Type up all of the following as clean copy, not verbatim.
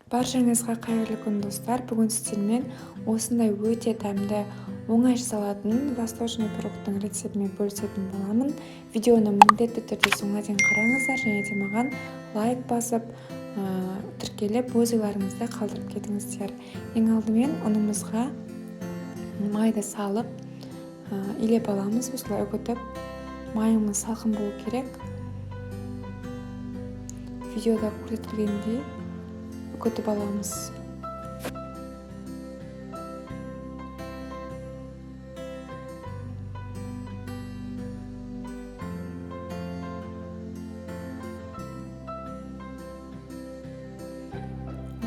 Баршаңызға қайырлы күн достар. Бүгін сіздермен осындай өте дәмді оңай жасалатын восточный пирогтың рецептімен бөлісетін боламын. Видеоны міндетті түрде соңына дейін қараңыздар және де маған лайк басып, тіркеліп өз ойларыңызды қалдырып кетіңіздер. Ең алдымен ұнымызға майды салып илеп аламыз. Осылай үгітіп, майымыз салқын болу керек. Видеода көрсетілгендей үгітіп аламыз.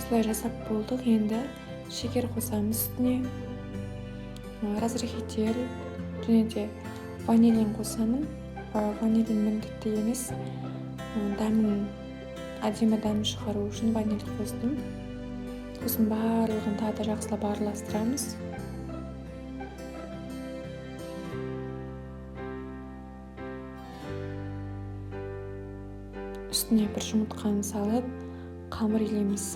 Осылай жасап болдық. Енді шекер қосамыз үстіне. Разрыхитель және де ванилин қосамын. Ванилин міндетті емес. Дәмін әдемі дәмін шығару үшін ваниль қостым. Сосын барлығын тағы да жақсылап араластырамыз. Үстіне бір жұмыртқаны салып, қамыр илейміз.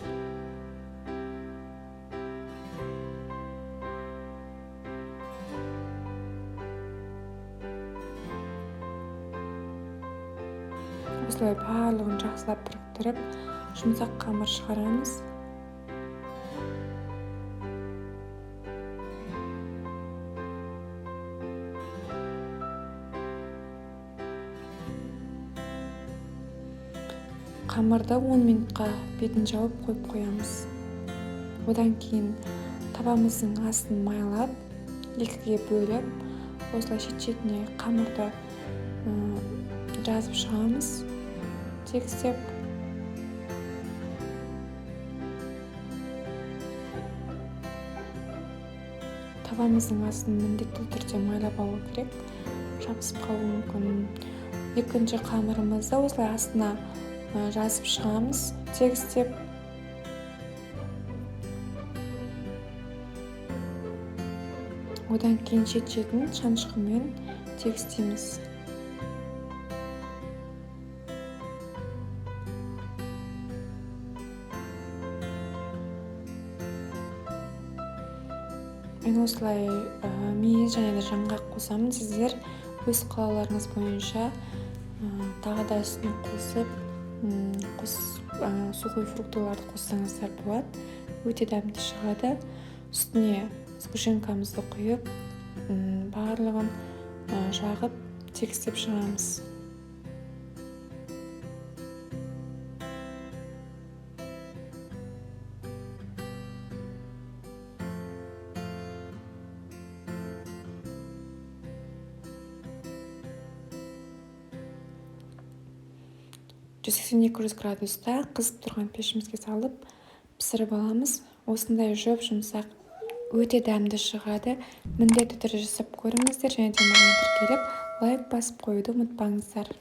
Осылай барлығын жақсылап біріктіріп, жұмсақ қамыр шығарамыз. Қамырды 10 минутқа бетін жауып қойып қоямыз. Одан кейін табамыздың астын майлап, екіге бөліп, осылай шет-шетіне қамырды жазып шығамыз. Тегістеп. Табамыздың астын міндетті түрде майлап алу керек. Жабысып қалуы мүмкін. Екінші қамырымызды осылай астына жазып шығамыз. Тегістеп. Одан кейін шет-шетін шанышқымен тегістейміз. Мен осылай мейіз және де жаңғақ қосамын. Сіздер өз қалауларыңыз бойынша тағы да үстіне қосып, сухой фруктыларды қоссаңыздар болады. Өте дәмді шығады. Үстіне сгущенкамызды құйып, барлығын жағып, тегістеп шығамыз. градуста қызып тұрған пешімізге салып пісіріп аламыз. Осындай жұмсақ өте дәмді шығады. Міндетті түрде жасап көріңіздер және де маған тіркеліп лайк басып қоюды ұмытпаңыздар.